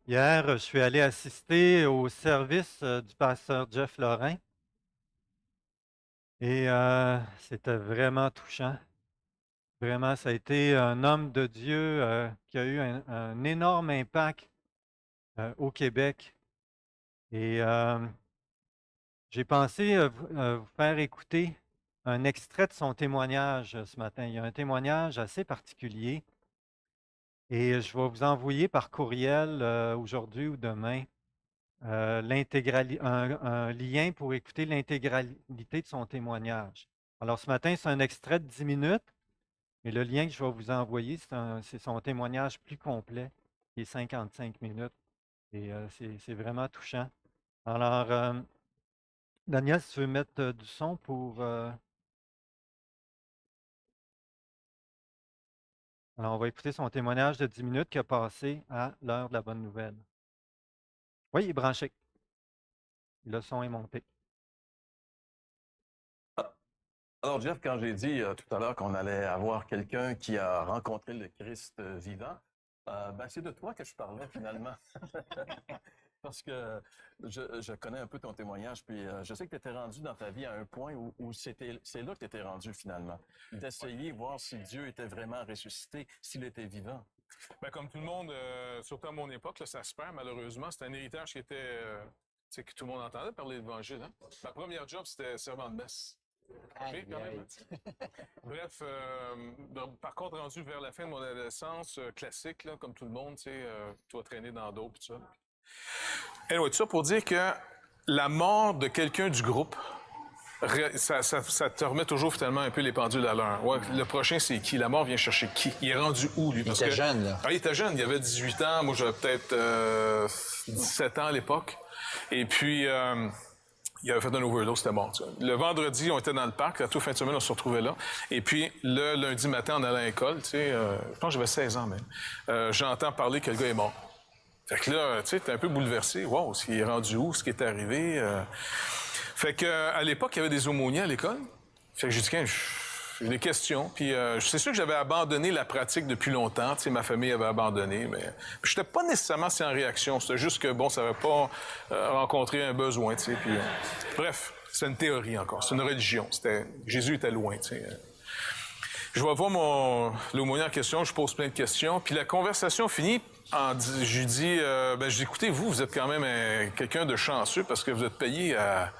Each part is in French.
Hier, je suis allé assister au service du pasteur Jeff Lorrain et c'était vraiment touchant. Vraiment, ça a été un homme de Dieu qui a eu un énorme impact au Québec. Et j'ai pensé vous faire écouter un extrait de son témoignage ce matin. Il y a un témoignage assez particulier et je vais vous envoyer par courriel aujourd'hui ou demain un lien pour écouter l'intégralité de son témoignage. Alors, ce matin, c'est un extrait de 10 minutes, et le lien que je vais vous envoyer, c'est son témoignage plus complet, qui est 55 minutes, et c'est vraiment touchant. Alors, Daniel, si tu veux mettre du son pour... alors, on va écouter son témoignage de 10 minutes qui a passé à l'heure de la bonne nouvelle. Oui, il est branché. Le son est monté. Alors, Jeff, quand j'ai dit tout à l'heure qu'on allait avoir quelqu'un qui a rencontré le Christ vivant, c'est de toi que je parlais finalement. Parce que je connais un peu ton témoignage, puis je sais que tu étais rendu dans ta vie à un point où c'est là que tu étais rendu finalement. D'essayer, voir si Dieu était vraiment ressuscité, s'il était vivant. Comme tout le monde, surtout à mon époque, là, ça se perd malheureusement. C'était un héritage qui était, que tout le monde entendait parler de l'Évangile. Hein? Ma première job, c'était servant de messe. Aïe, Quand même. aïe. Bref, par contre, rendu vers la fin de mon adolescence, classique, là, comme tout le monde, tu vas traîner dans d'autres, tout ça. Anyway, tout ça pour dire que la mort de quelqu'un du groupe, ça te remet toujours finalement un peu les pendules à l'heure. Ouais, le prochain, c'est qui? La mort vient chercher qui? Il est rendu où, lui? Il était jeune, là. Ah, il était jeune, il avait 18 ans. Moi, j'avais peut-être 17 ans à l'époque. Et puis, il avait fait un overdose, c'était mort. Tu vois. Le vendredi, on était dans le parc. La toute fin de semaine, on se retrouvait là. Et puis, le lundi matin, on allait à l'école. Je pense que j'avais 16 ans même. J'entends parler que le gars est mort. Fait que là, tu sais, t'es un peu bouleversé. Wow, ce qui est rendu où? Ce qui est arrivé? Fait que à l'époque, il y avait des aumôniers à l'école. Fait que j'ai dit, j'ai des questions. Puis c'est sûr que j'avais abandonné la pratique depuis longtemps. Tu sais, ma famille avait abandonné, mais je n'étais pas nécessairement si en réaction. C'était juste que, bon, ça n'avait pas rencontré un besoin, tu sais. Puis, bref, c'est une théorie encore. C'est une religion. Jésus était loin, tu sais. Je vais voir l'aumônier en question, je pose plein de questions, puis la conversation finit je lui dis, je dis, écoutez, vous êtes quand même quelqu'un de chanceux parce que vous êtes payé à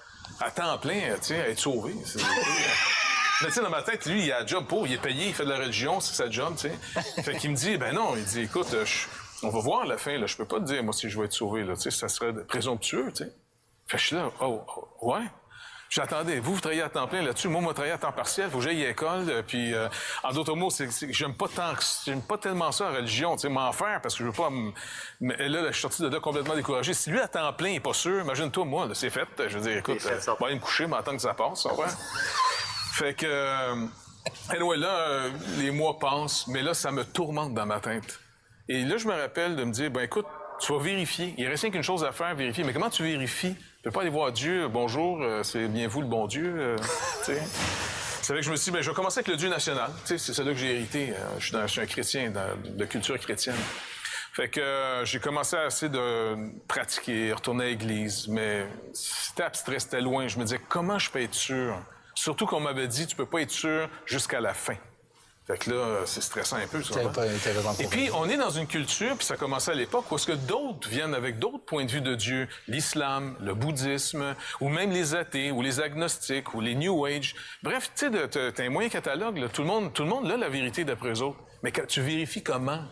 temps plein, tu sais, à être sauvé. Mais tu sais, dans ma tête, lui, il a un job il est payé, il fait de la religion, c'est sa job, tu sais. Fait qu'il me dit, ben non, il dit, écoute, on va voir à la fin, là, je peux pas te dire, moi, si je vais être sauvé, là, tu sais, ça serait présomptueux, tu sais. Fait que je suis là, ouais. J'attendais. Vous travaillez à temps plein là-dessus. Moi, je travaille à temps partiel. Faut que j'aille à l'école. Puis, en d'autres mots, j'aime pas tellement ça, la religion. Tu sais, m'en faire parce que je veux pas mais là, je suis sorti de là complètement découragé. Si lui, à temps plein, il est pas sûr, imagine-toi, moi, là, c'est fait. Je veux dire, écoute, je vais aller me coucher, mais attendre que ça passe, ça va. Fait que, anyway, là, les mois passent, mais là, ça me tourmente dans ma tête. Et là, je me rappelle de me dire, écoute, tu vas vérifier. Il reste rien qu'une chose à faire, vérifier. Mais comment tu vérifies? Tu peux pas aller voir Dieu. Bonjour, c'est bien vous le bon Dieu. C'est vrai que je me suis dit, je vais commencer avec le Dieu national. C'est celui que j'ai hérité. Je suis un chrétien, de culture chrétienne. Fait que j'ai commencé à essayer de pratiquer, retourner à l'église. Mais c'était abstrait, c'était loin. Je me disais, comment je peux être sûr? Surtout qu'on m'avait dit, tu peux pas être sûr jusqu'à la fin. Fait que là, c'est stressant un peu, ça. Et puis, on est dans une culture, puis ça commençait à l'époque, où est-ce que d'autres viennent avec d'autres points de vue de Dieu, l'islam, le bouddhisme, ou même les athées, ou les agnostiques, ou les New Age. Bref, tu sais, t'as un moyen catalogue, là. Tout le monde a la vérité d'après eux autres. Mais tu vérifies comment?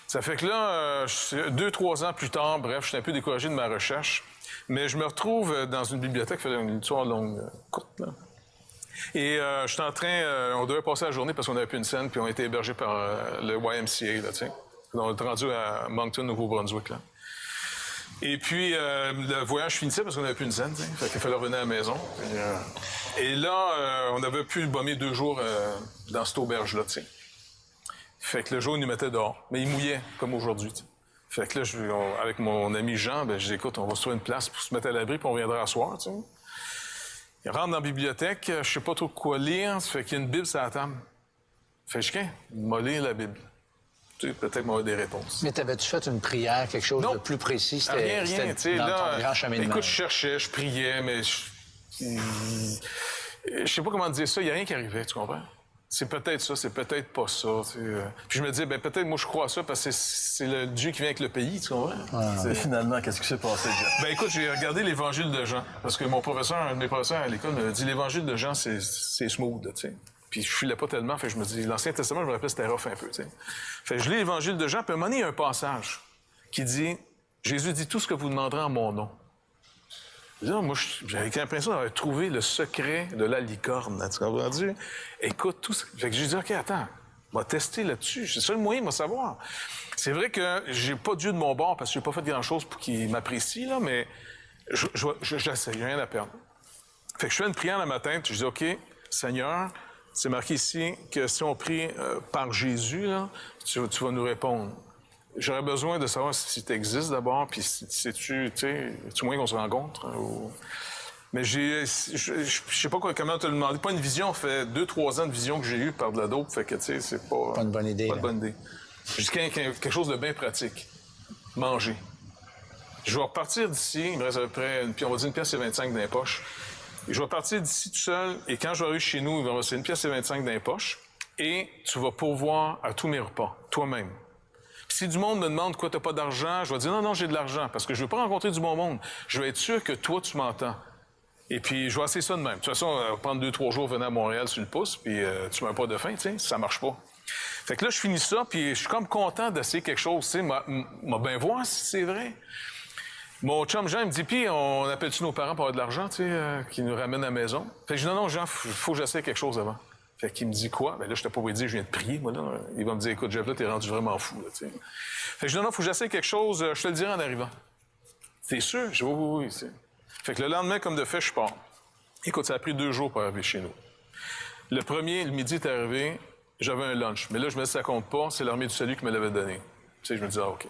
Ça fait que là, 2-3 ans plus tard, bref, je suis un peu découragé de ma recherche, mais je me retrouve dans une bibliothèque, fait une histoire longue, courte, là. Et je suis en train, on devait passer la journée parce qu'on n'avait plus une scène, puis on a été hébergés par le YMCA, là, tu sais. On est rendu à Moncton, Nouveau-Brunswick, là. Et puis, le voyage finissait parce qu'on n'avait plus une scène, tu sais. Fait qu'il fallait revenir à la maison. Et là, on avait pu bomber 2 jours dans cette auberge-là, tu sais. Fait que le jour, il nous mettait dehors. Mais il mouillait, comme aujourd'hui, tu sais. Fait que là, avec mon ami Jean, je dis, écoute, on va se trouver une place pour se mettre à l'abri, puis on viendra à soir, tu sais. Il rentre dans la bibliothèque, je sais pas trop quoi lire, ça fait qu'il y a une Bible sur la table. Fait que il m'a lire la Bible. Tu sais, peut-être m'avoir des réponses. Mais t'avais-tu fait une prière, quelque chose Non. de plus précis? Rien, C'était tu sais, dans là, ton grand cheminement. écoute, je cherchais, je priais, mais je sais pas comment te dire ça, il n'y a rien qui arrivait, tu comprends? C'est peut-être ça, c'est peut-être pas ça. Tu sais. Puis je me dis, ben peut-être moi je crois à ça parce que c'est le Dieu qui vient avec le pays, tu comprends? C'est finalement, qu'est-ce qui s'est passé, Jeff? Ben écoute, j'ai regardé l'Évangile de Jean, parce que mon professeur, un de mes professeurs à l'école me dit, l'Évangile de Jean, c'est smooth, tu sais. Puis je filais pas tellement, fait que je me dis, l'Ancien Testament, je me rappelle, c'était rough un peu, tu sais. Fait que je lis l'Évangile de Jean, puis à un moment donné, il y a un passage qui dit, Jésus dit tout ce que vous demanderez en mon nom. Là, moi, j'avais l'impression d'avoir trouvé le secret de la licorne. Tu comprends? Écoute, tout ça. Fait que j'ai dit, OK, attends, on va tester là-dessus. C'est ça le moyen de me savoir. C'est vrai que j'ai pas Dieu de mon bord parce que j'ai pas fait grand-chose pour qu'il m'apprécie, là, mais j'essaie, j'ai rien à perdre. Fait que je fais une prière dans ma tête, je dis, OK, Seigneur, c'est marqué ici que si on prie par Jésus, là, tu vas nous répondre. J'aurais besoin de savoir si tu existes d'abord, puis si tu sais, moyen qu'on se rencontre. Hein, Mais je sais pas comment te le demander. Pas une vision, ça fait 2-3 ans de vision que j'ai eue par de la dope, fait que, tu sais, c'est pas... Pas une bonne idée. Pas de bonne idée. J'ai dit quelque chose de bien pratique. Manger. Je vais repartir d'ici, il me reste à peu près, puis on va dire 1 pièce et 25 dans les poches. Et je vais partir d'ici tout seul, et quand je vais arriver chez nous, il va me rester 1 pièce et 25 dans les poches, et tu vas pourvoir à tous mes repas, toi-même. Si du monde me demande quoi, t'as pas d'argent, je vais dire non, j'ai de l'argent, parce que je veux pas rencontrer du bon monde. Je veux être sûr que toi, tu m'entends. Et puis, je vais essayer ça de même. De toute façon, prendre 2-3 jours, venir à Montréal sur le pouce, puis tu meurs pas de faim, tu sais, ça marche pas. Fait que là, je finis ça, puis je suis comme content d'essayer quelque chose, tu sais, m'a bien voir si c'est vrai. Mon chum Jean, il me dit, puis on appelle-tu nos parents pour avoir de l'argent, tu sais, qui nous ramènent à la maison? Fait que je dis, non, Jean, faut que j'essaie quelque chose avant. Fait qu'il me dit quoi? Ben là, je t'ai pas oublié de dire, je viens de prier, moi, là. Il va me dire, écoute, Jeff, là, t'es rendu vraiment fou, là, tu sais. Fait que je dis, non, faut que j'essaie quelque chose, je te le dirai en arrivant. T'es sûr? Je dis, oui, tu sais. Fait que le lendemain, comme de fait, je pars. Écoute, ça a pris 2 jours pour arriver chez nous. Le premier, le midi est arrivé, j'avais un lunch. Mais là, je me dis, ça compte pas, c'est l'armée du salut qui me l'avait donné. Tu sais, je me dis, OK.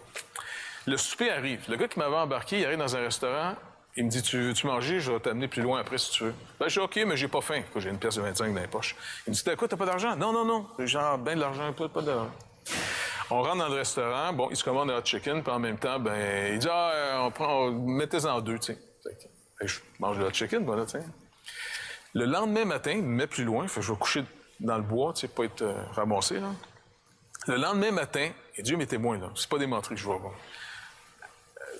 Le souper arrive. Le gars qui m'avait embarqué, il arrive dans un restaurant, il me dit, tu veux-tu manger? Je vais t'amener plus loin après si tu veux. Ben, je dis, OK, mais j'ai pas faim. J'ai 1 pièce de 25 dans les poches. Il me dit, t'as quoi, t'as pas d'argent? Non. Genre, ben de l'argent, pas d'argent. On rentre dans le restaurant, bon, il se commande un hot chicken, puis en même temps, ben, il dit, mettez-en 2, tu sais. Fait que je mange le hot chicken, voilà, tu sais. Le lendemain matin, il me met plus loin, fait que je vais coucher dans le bois, tu sais, pas être ramassé, là. Le lendemain matin, et Dieu m'est témoin, là, c'est pas des menteries que je vois, bon.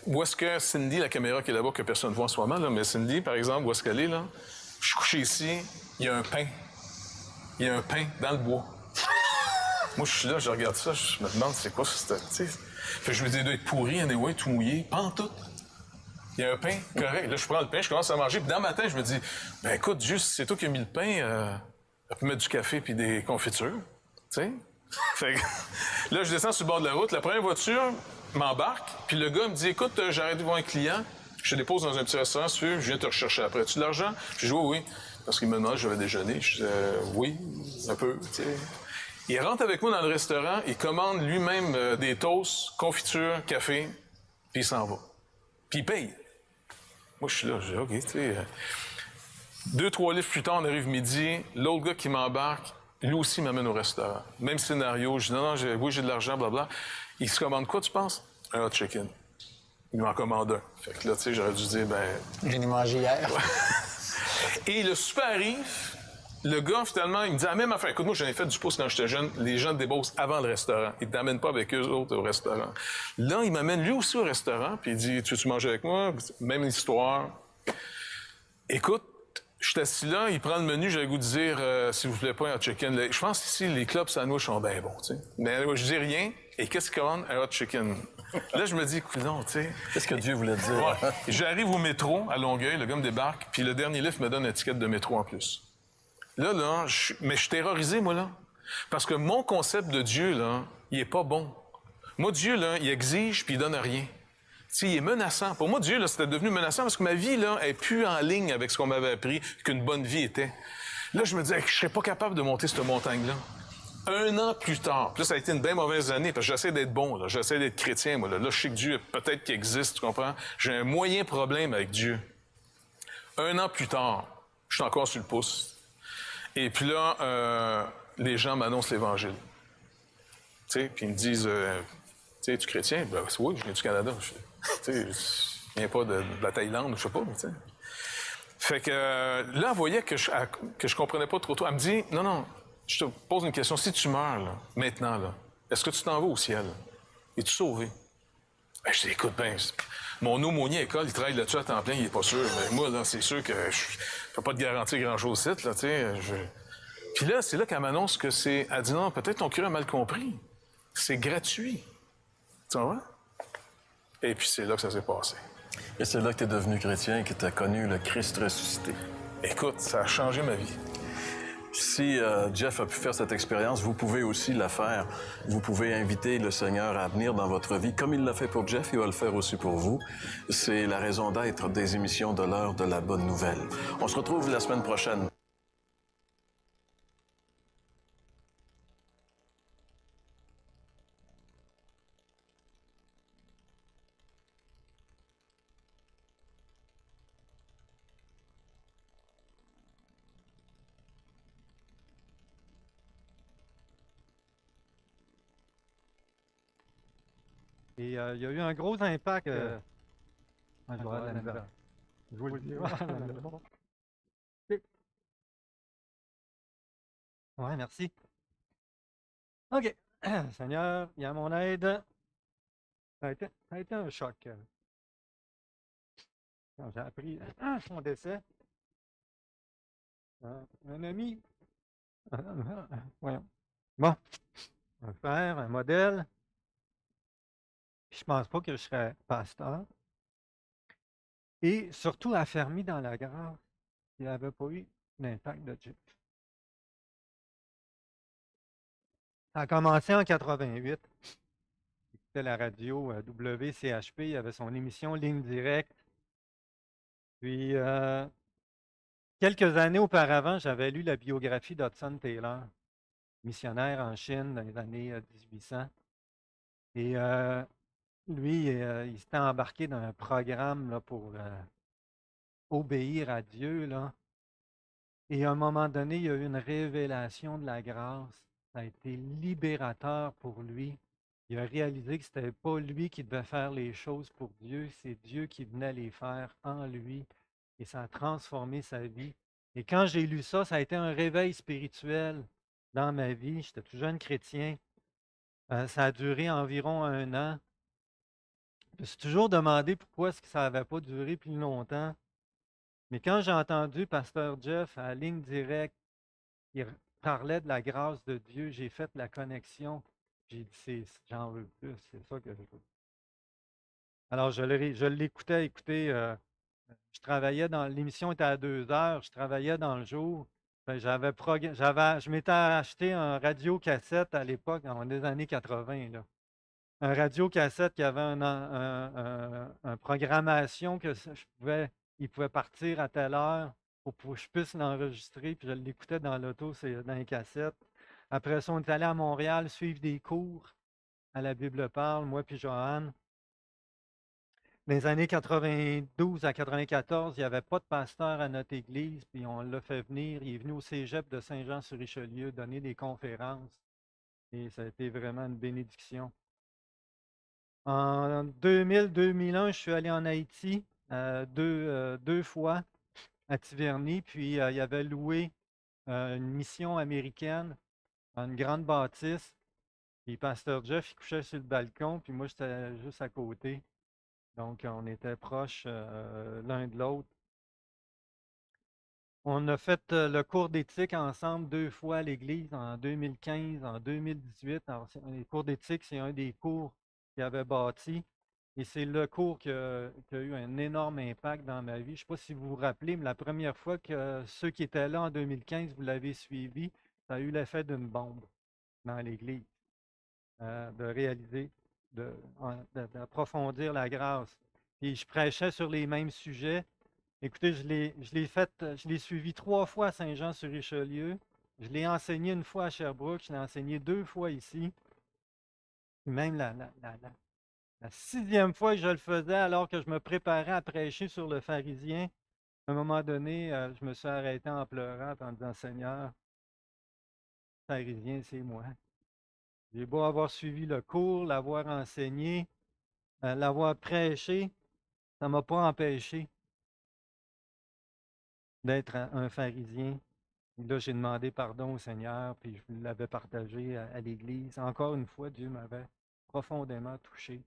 Où est-ce que Cindy, la caméra qui est là-bas, que personne ne voit en ce moment, là, mais Cindy, par exemple, où est-ce qu'elle est, là? Je suis couché ici, il y a un pain. Il y a un pain dans le bois. Moi, je suis là, je regarde ça, je me demande c'est quoi ça, tu sais. Fait que je me dis, il doit être pourri, anyway, tout mouillé, pas en tout. Il y a un pain correct. Là, je prends le pain, je commence à manger, puis dans ma tête, je me dis, ben écoute, juste, c'est toi qui as mis le pain, on peut mettre du café puis des confitures, tu sais. Fait que là, je descends sur le bord de la route, la première voiture m'embarque, puis le gars me dit, écoute, j'arrête de voir un client, je te dépose dans un petit restaurant, si tu veux, je viens te rechercher après. As-tu de l'argent? Je dis, oui. Parce qu'il me demande, je vais déjeuner. Je dis, oui, un peu, tu sais. Il rentre avec moi dans le restaurant, il commande lui-même des toasts, confitures, café, puis il s'en va. Puis il paye. Moi, je suis là, je dis, OK, tu sais. 2-3 livres plus tard, on arrive midi, l'autre gars qui m'embarque, lui aussi m'amène au restaurant. Même scénario, je dis, non, oui, j'ai de l'argent, blabla. Il se commande quoi, tu penses? Un hot chicken. Il m'en commande un. Fait que là, tu sais, j'aurais dû dire, ben... J'en ai mangé hier. Et le souper arrive, le gars, finalement, il me dit la même affaire. Écoute, moi, j'en ai fait du pouce quand j'étais jeune. Les gens te débaussent avant le restaurant. Ils ne t'amènent pas avec eux autres au restaurant. Là, il m'amène lui aussi au restaurant, puis il dit, tu veux-tu manger avec moi? Même histoire. Écoute, je suis assis là, il prend le menu, j'ai le goût de dire, s'il vous plaît, pas un hot chicken. Je pense qu'ici, les clubs sandwich sont bien bons, tu sais. Mais je dis rien, et qu'est-ce qu'il commande? Un hot chicken. Là, je me dis, écoute, non, tu sais. Qu'est-ce que Dieu voulait dire? Ouais. J'arrive au métro, à Longueuil, le gars me débarque, puis le dernier livre me donne une étiquette de métro en plus. Là, mais je suis terrorisé, moi, là. Parce que mon concept de Dieu, là, il est pas bon. Moi, Dieu, là, il exige, puis il donne rien. Tu sais, il est menaçant. Pour moi, Dieu, là, c'était devenu menaçant parce que ma vie, là, est plus en ligne avec ce qu'on m'avait appris qu'une bonne vie était. Là, je me disais que je serais pas capable de monter cette montagne-là. 1 an plus tard, puis là, ça a été une bien mauvaise année, parce que j'essaie d'être bon, là, j'essaie d'être chrétien, moi. Là, je sais que Dieu, peut-être qu'il existe, tu comprends? J'ai un moyen problème avec Dieu. 1 an plus tard, je suis encore sur le pouce. Et puis là, les gens m'annoncent l'Évangile. Tu sais, puis ils me disent, tu es chrétien? Ben, oui, je viens du Canada. Je viens pas de la Thaïlande, je sais pas, mais tu sais. Fait que là, elle voyait que je comprenais pas trop. Elle me dit, non, non, je te pose une question. Si tu meurs, là, maintenant, là, est-ce que tu t'en vas au ciel? Es-tu sauvé? Ben, je dis, écoute, ben, mon aumônier à l'école, il travaille là-dessus à temps plein, il est pas sûr. Mais moi, là, c'est sûr que je peux pas te garantir grand-chose ici, là, tu sais. Puis là, c'est là qu'elle m'annonce que c'est... Elle dit, non, peut-être ton curé a mal compris. C'est gratuit. Tu vois? Et puis c'est là que ça s'est passé. Et c'est là que tu es devenu chrétien et que tu as connu le Christ ressuscité. Écoute, ça a changé ma vie. Si Jeff a pu faire cette expérience, vous pouvez aussi la faire. Vous pouvez inviter le Seigneur à venir dans votre vie. Comme il l'a fait pour Jeff, il va le faire aussi pour vous. C'est la raison d'être des émissions de l'heure de la bonne nouvelle. On se retrouve la semaine prochaine. Et il y a eu un gros impact. Ouais, je vais avoir de la misère. Je vous le dis. Ouais, merci. OK. Seigneur, il y a mon aide. Ça a été un choc. Quand j'ai appris son décès. Un ami. Voyons. Bon, un frère, un modèle. Je pense pas que je serais pasteur. Et surtout affermi dans la grâce. Il n'avait pas eu l'impact de Dieu. Ça a commencé en 88. C'était la radio WCHP. Il avait son émission Ligne Directe. Puis, quelques années auparavant, j'avais lu la biographie d'Hudson Taylor, missionnaire en Chine dans les années 1800. Et lui, il s'était embarqué dans un programme là, pour obéir à Dieu. Là. Et à un moment donné, il y a eu une révélation de la grâce. Ça a été libérateur pour lui. Il a réalisé que ce n'était pas lui qui devait faire les choses pour Dieu, c'est Dieu qui venait les faire en lui. Et ça a transformé sa vie. Et quand j'ai lu ça, ça a été un réveil spirituel dans ma vie. J'étais tout jeune chrétien. Ça a duré environ 1 an. Je me suis toujours demandé pourquoi est-ce que ça n'avait pas duré plus longtemps. Mais quand j'ai entendu Pasteur Jeff à Ligne Directe, il parlait de la grâce de Dieu, j'ai fait la connexion. J'ai dit, j'en veux plus, c'est ça que je veux. Alors, je l'écoutais, écoutez, je travaillais l'émission était à 2 heures, je travaillais dans le jour. Ben, je m'étais acheté un radio-cassette à l'époque, dans les années 80, là. Un radio-cassette qui avait une programmation que il pouvait partir à telle heure pour que je puisse l'enregistrer, puis je l'écoutais dans l'auto, c'est dans les cassettes. Après ça, on est allé à Montréal suivre des cours à la Bible parle, moi puis Joanne. Dans les années 92 à 94, il n'y avait pas de pasteur à notre église, puis on l'a fait venir. Il est venu au cégep de Saint-Jean-sur-Richelieu donner des conférences. Et ça a été vraiment une bénédiction. En 2000-2001, je suis allé en Haïti deux fois à Tiverny, puis il y avait loué une mission américaine, une grande bâtisse. Puis Pasteur Jeff, il couchait sur le balcon, puis moi, j'étais juste à côté. Donc, on était proches l'un de l'autre. On a fait le cours d'éthique ensemble 2 fois à l'Église, en 2015, en 2018. Alors, les cours d'éthique, c'est un des cours qu'il avait bâti. Et c'est le cours qui a eu un énorme impact dans ma vie. Je ne sais pas si vous vous rappelez, mais la première fois que ceux qui étaient là en 2015, vous l'avez suivi, ça a eu l'effet d'une bombe dans l'Église, de réaliser, d'approfondir la grâce. Et je prêchais sur les mêmes sujets. Écoutez, je l'ai suivi 3 fois à Saint-Jean-sur-Richelieu. Je l'ai enseigné une fois à Sherbrooke. Je l'ai enseigné 2 fois ici. Puis même la 6e fois que je le faisais, alors que je me préparais à prêcher sur le pharisien, à un moment donné, je me suis arrêté en pleurant en disant, Seigneur, pharisien, c'est moi. J'ai beau avoir suivi le cours, l'avoir enseigné, l'avoir prêché, ça ne m'a pas empêché d'être un pharisien. Et là, j'ai demandé pardon au Seigneur, puis je l'avais partagé à l'Église. Encore une fois, Dieu m'avait profondément touché.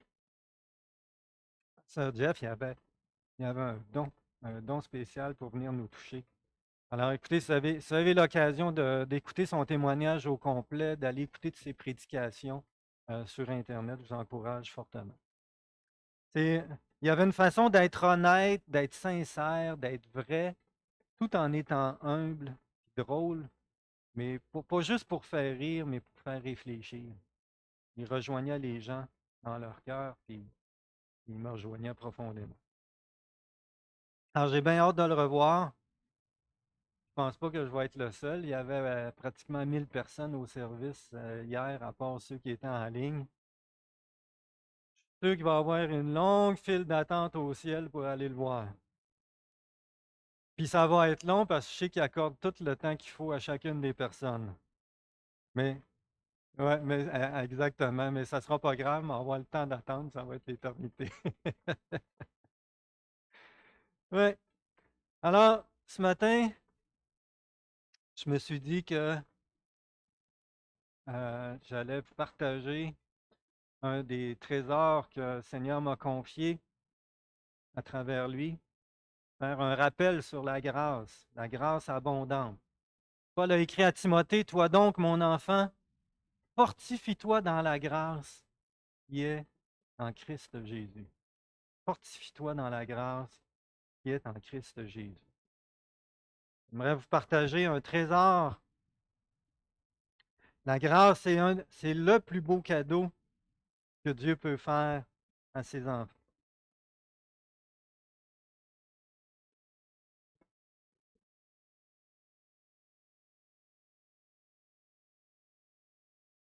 Sœur Jeff, il y avait un don spécial pour venir nous toucher. Alors, écoutez, si vous avez l'occasion d'écouter son témoignage au complet, d'aller écouter de ses prédications sur Internet, je vous encourage fortement. Il y avait une façon d'être honnête, d'être sincère, d'être vrai, tout en étant humble, drôle, mais pas juste pour faire rire, mais pour faire réfléchir. Il rejoignait les gens dans leur cœur, puis il me rejoignait profondément. Alors, j'ai bien hâte de le revoir. Je pense pas que je vais être le seul. Il y avait pratiquement 1000 personnes au service hier, à part ceux qui étaient en ligne. Je suis sûr qu'il va y avoir une longue file d'attente au ciel pour aller le voir. Puis ça va être long parce que je sais qu'il accorde tout le temps qu'il faut à chacune des personnes. Mais, ouais, mais exactement. Mais ça ne sera pas grave, on va avoir le temps d'attendre, ça va être l'éternité. Oui. Alors, ce matin, je me suis dit que j'allais vous partager un des trésors que le Seigneur m'a confié à travers lui, faire un rappel sur la grâce abondante. Paul a écrit à Timothée, toi donc, mon enfant, fortifie-toi dans la grâce qui est en Christ Jésus. Fortifie-toi dans la grâce qui est en Christ Jésus. J'aimerais vous partager un trésor. La grâce, c'est le plus beau cadeau que Dieu peut faire à ses enfants.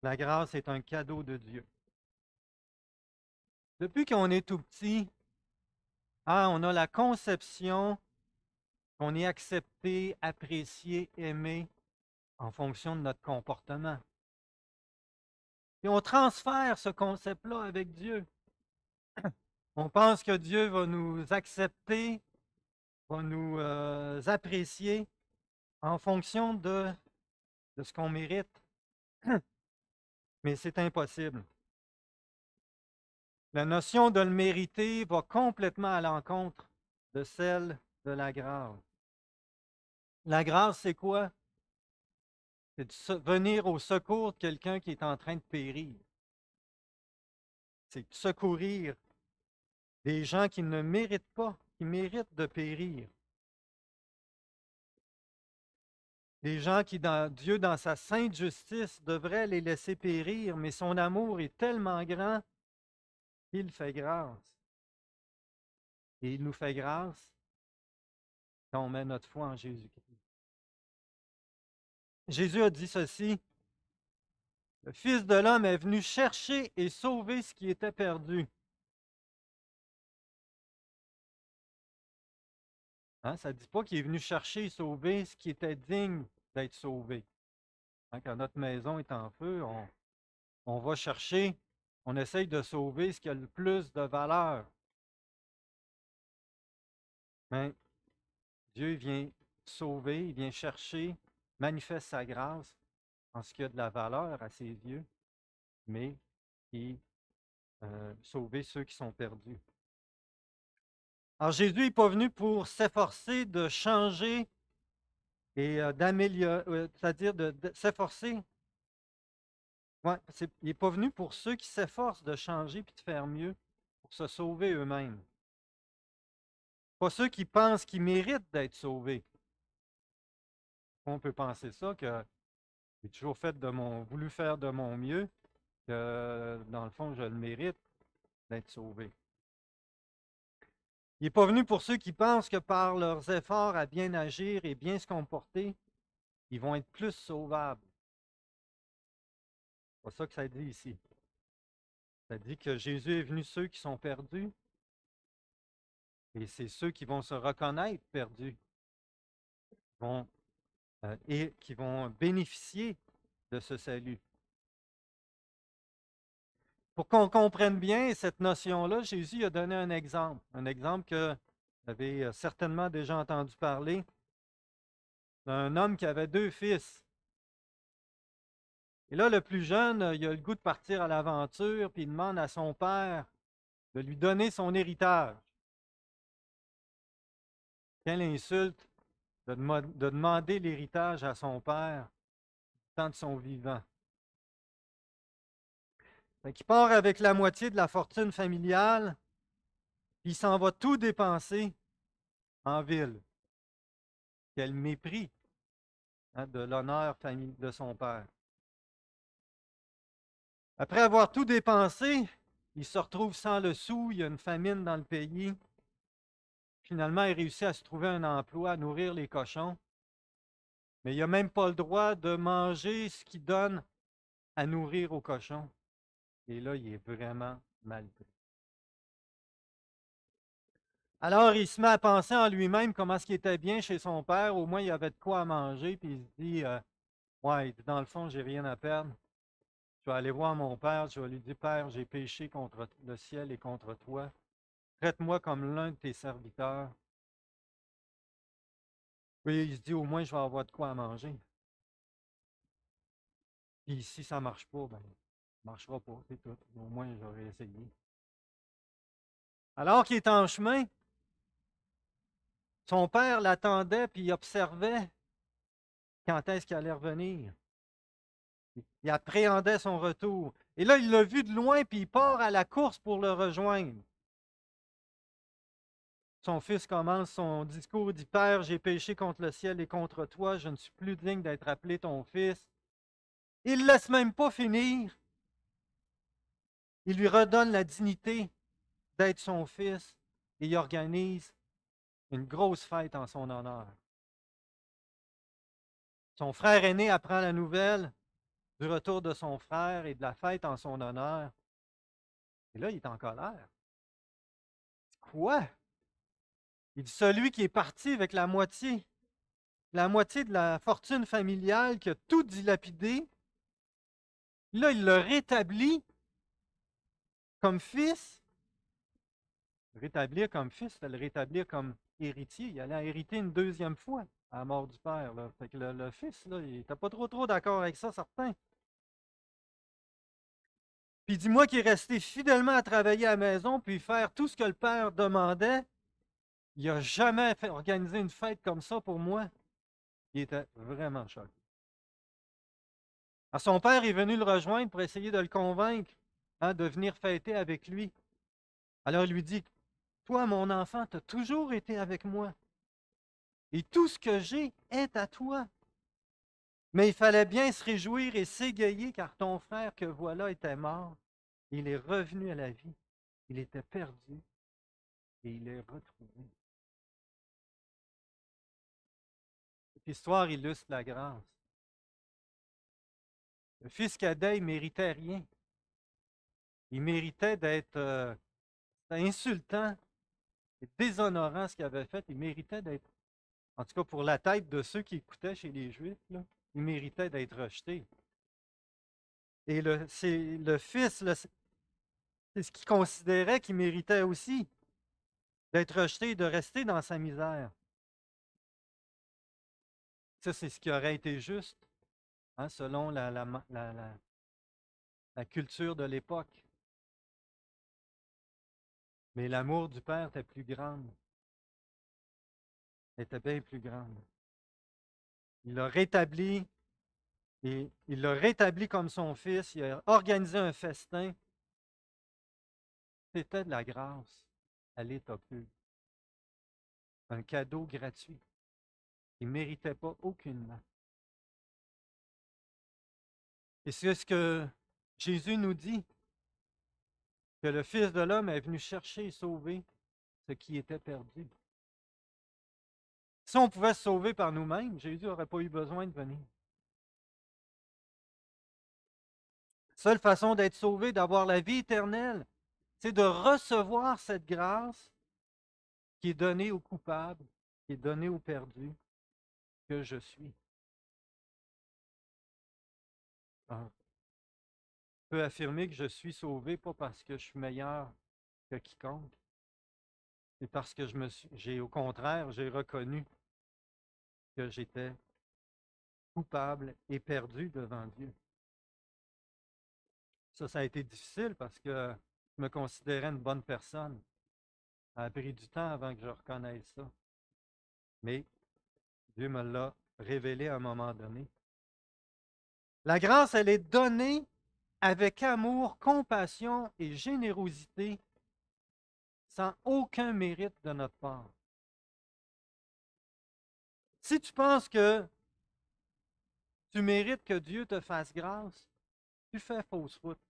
La grâce est un cadeau de Dieu. Depuis qu'on est tout petit, on a la conception qu'on est accepté, apprécié, aimé en fonction de notre comportement. Et on transfère ce concept-là avec Dieu. On pense que Dieu va nous accepter, va nous apprécier en fonction de ce qu'on mérite. Mais c'est impossible. La notion de le mériter va complètement à l'encontre de celle de la grâce. La grâce, c'est quoi? C'est de venir au secours de quelqu'un qui est en train de périr. C'est de secourir des gens qui ne méritent pas, qui méritent de périr. Des gens qui, Dieu, dans sa sainte justice, devrait les laisser périr, mais son amour est tellement grand qu'il fait grâce. Et il nous fait grâce quand on met notre foi en Jésus-Christ. Jésus a dit ceci, le Fils de l'homme est venu chercher et sauver ce qui était perdu. Hein, ça ne dit pas qu'il est venu chercher et sauver ce qui était digne d'être sauvé. Hein, quand notre maison est en feu, on va chercher, on essaye de sauver ce qui a le plus de valeur. Mais Dieu vient sauver, il vient chercher, manifeste sa grâce en ce qui a de la valeur à ses yeux, mais qui sauver ceux qui sont perdus. Alors Jésus n'est pas venu pour s'efforcer de changer et d'améliorer, c'est-à-dire de s'efforcer. Ouais, il n'est pas venu pour ceux qui s'efforcent de changer puis de faire mieux, pour se sauver eux-mêmes. Pas ceux qui pensent qu'ils méritent d'être sauvés. On peut penser ça, que j'ai toujours voulu faire de mon mieux, que dans le fond, je le mérite d'être sauvé. Il n'est pas venu pour ceux qui pensent que par leurs efforts à bien agir et bien se comporter, ils vont être plus sauvables. C'est pas ça que ça dit ici. Ça dit que Jésus est venu ceux qui sont perdus, et c'est ceux qui vont se reconnaître perdus, et qui vont bénéficier de ce salut. Pour qu'on comprenne bien cette notion-là, Jésus a donné un exemple que vous avez certainement déjà entendu parler, d'un homme qui avait 2 fils. Et là, le plus jeune, il a le goût de partir à l'aventure, puis il demande à son père de lui donner son héritage. Quelle insulte de demander l'héritage à son père tant de son vivant. Fait qu'il part avec la moitié de la fortune familiale, puis il s'en va tout dépenser en ville. Quel mépris, hein, de l'honneur de son père. Après avoir tout dépensé, il se retrouve sans le sou, il y a une famine dans le pays. Finalement, il réussit à se trouver un emploi, à nourrir les cochons. Mais il n'a même pas le droit de manger ce qu'il donne à nourrir aux cochons. Et là, il est vraiment mal pris. Alors, il se met à penser en lui-même comment est-ce qu'il était bien chez son père. Au moins, il avait de quoi à manger. Puis il se dit, ouais, dans le fond, j'ai rien à perdre. Je vais aller voir mon père. Je vais lui dire, Père, j'ai péché contre le ciel et contre toi. Traite-moi comme l'un de tes serviteurs. Puis il se dit, au moins, je vais avoir de quoi à manger. Puis si ça ne marche pas, ben, ça ne marchera pas, c'est tout. Au moins, j'aurais essayé. Alors qu'il est en chemin, son père l'attendait puis il observait quand est-ce qu'il allait revenir. Il appréhendait son retour. Et là, il l'a vu de loin puis il part à la course pour le rejoindre. Son fils commence son discours, il dit, Père, j'ai péché contre le ciel et contre toi, je ne suis plus digne d'être appelé ton fils. Il ne laisse même pas finir. Il lui redonne la dignité d'être son fils et il organise une grosse fête en son honneur. Son frère aîné apprend la nouvelle du retour de son frère et de la fête en son honneur. Et là, il est en colère. Quoi? Il dit, celui qui est parti avec la moitié de la fortune familiale, qui a tout dilapidé, là, il le rétablit comme fils. Rétablir comme fils, c'est le rétablir comme héritier. Il allait hériter une deuxième fois à la mort du père. Là. Fait que le fils, là, il n'était pas trop d'accord avec ça, certain. Puis dis-moi qu'il est resté fidèlement à travailler à la maison, puis faire tout ce que le père demandait. Il n'a jamais organisé une fête comme ça pour moi. Il était vraiment choqué. Alors, son père est venu le rejoindre pour essayer de le convaincre, hein, de venir fêter avec lui. Alors il lui dit, toi, mon enfant, tu as toujours été avec moi. Et tout ce que j'ai est à toi. Mais il fallait bien se réjouir et s'égayer car ton frère que voilà était mort. Il est revenu à la vie. Il était perdu et il est retrouvé. Cette histoire illustre la grâce. Le fils cadet, il ne méritait rien. Il méritait d'être insultant et déshonorant ce qu'il avait fait. Il méritait d'être, en tout cas pour la tête de ceux qui écoutaient chez les Juifs, là, il méritait d'être rejeté. Et c'est le fils, c'est ce qu'il considérait qu'il méritait aussi, d'être rejeté et de rester dans sa misère. Ça, c'est ce qui aurait été juste, hein, selon la culture de l'époque. Mais l'amour du Père était plus grand. Était bien plus grande. Il l'a rétabli et il l'a rétabli comme son fils. Il a organisé un festin. C'était de la grâce à l'état pur. Un cadeau gratuit. Il ne méritait pas aucunement. Et c'est ce que Jésus nous dit, que le Fils de l'homme est venu chercher et sauver ce qui était perdu. Si on pouvait se sauver par nous-mêmes, Jésus n'aurait pas eu besoin de venir. La seule façon d'être sauvé, d'avoir la vie éternelle, c'est de recevoir cette grâce qui est donnée aux coupables, qui est donnée aux perdus, que je suis. Ah. peux affirmer que je suis sauvé, pas parce que je suis meilleur que quiconque, mais parce que au contraire, j'ai reconnu que j'étais coupable et perdu devant Dieu. Ça a été difficile parce que je me considérais une bonne personne. Ça a pris du temps avant que je reconnaisse ça. Mais Dieu me l'a révélé à un moment donné. La grâce, elle est donnée avec amour, compassion et générosité, sans aucun mérite de notre part. Si tu penses que tu mérites que Dieu te fasse grâce, tu fais fausse route.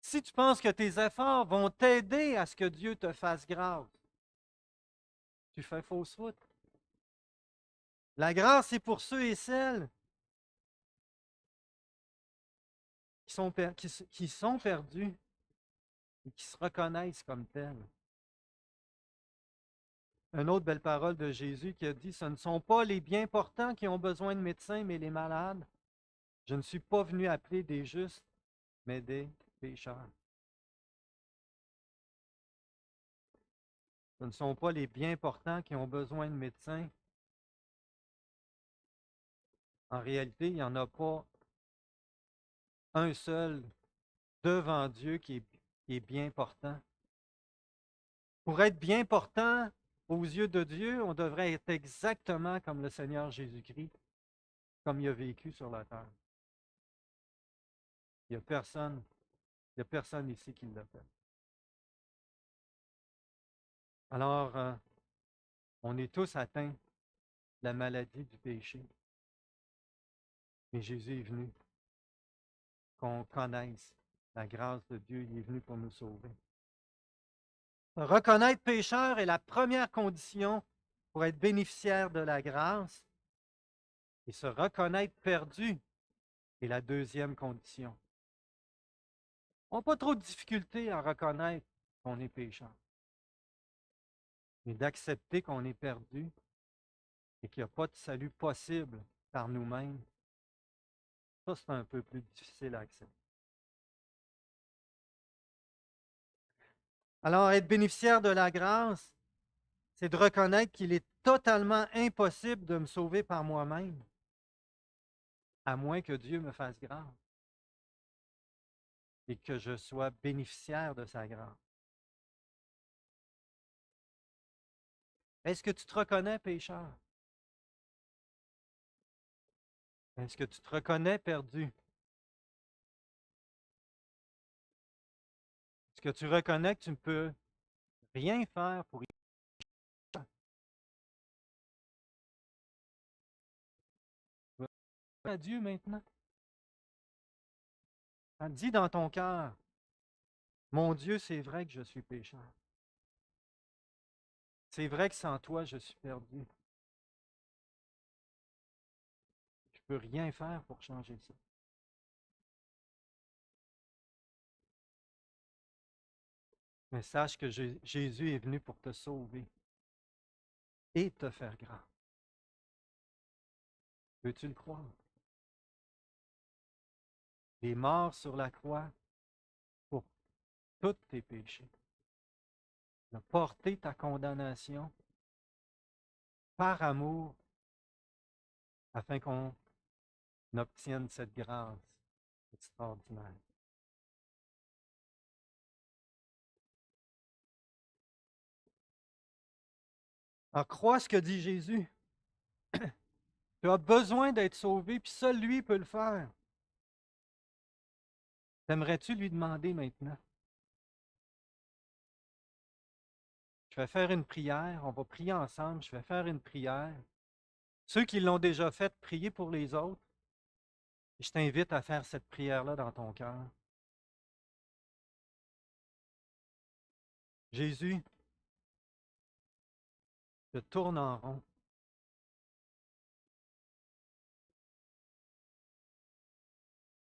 Si tu penses que tes efforts vont t'aider à ce que Dieu te fasse grâce, tu fais fausse route. La grâce, c'est pour ceux et celles qui sont perdus et qui se reconnaissent comme tels. Une autre belle parole de Jésus qui a dit, ce ne sont pas les bien portants qui ont besoin de médecins, mais les malades. Je ne suis pas venu appeler des justes, mais des pécheurs. Ce ne sont pas les bien portants qui ont besoin de médecins. En réalité, il n'y en a pas un seul devant Dieu qui est bien portant. Pour être bien portant aux yeux de Dieu, on devrait être exactement comme le Seigneur Jésus-Christ, comme il a vécu sur la terre. Il n'y a personne ici qui l'a fait. Alors, on est tous atteints de la maladie du péché. Mais Jésus est venu qu'on connaisse la grâce de Dieu. Il est venu pour nous sauver. Reconnaître pécheur est la première condition pour être bénéficiaire de la grâce. Et se reconnaître perdu est la deuxième condition. On n'a pas trop de difficulté à reconnaître qu'on est pécheur. Mais d'accepter qu'on est perdu et qu'il n'y a pas de salut possible par nous-mêmes, ça, c'est un peu plus difficile à accepter. Alors, être bénéficiaire de la grâce, c'est de reconnaître qu'il est totalement impossible de me sauver par moi-même, à moins que Dieu me fasse grâce et que je sois bénéficiaire de sa grâce. Est-ce que tu te reconnais pécheur? Est-ce que tu te reconnais perdu? Est-ce que tu reconnais que tu ne peux rien faire pour y à Dieu maintenant? Dis dans ton cœur, mon Dieu, c'est vrai que je suis pécheur. C'est vrai que sans toi, je suis perdu. Je ne peux rien faire pour changer ça. Mais sache que Jésus est venu pour te sauver et te faire grand. Peux-tu le croire? Il est mort sur la croix pour tous tes péchés. Il a porté ta condamnation par amour afin qu'on obtienne cette grâce extraordinaire. Alors, crois ce que dit Jésus. Tu as besoin d'être sauvé, puis seul lui peut le faire. T'aimerais-tu lui demander maintenant? Je vais faire une prière, on va prier ensemble, je vais faire une prière. Ceux qui l'ont déjà fait, priez pour les autres. Et je t'invite à faire cette prière-là dans ton cœur. Jésus, je tourne en rond.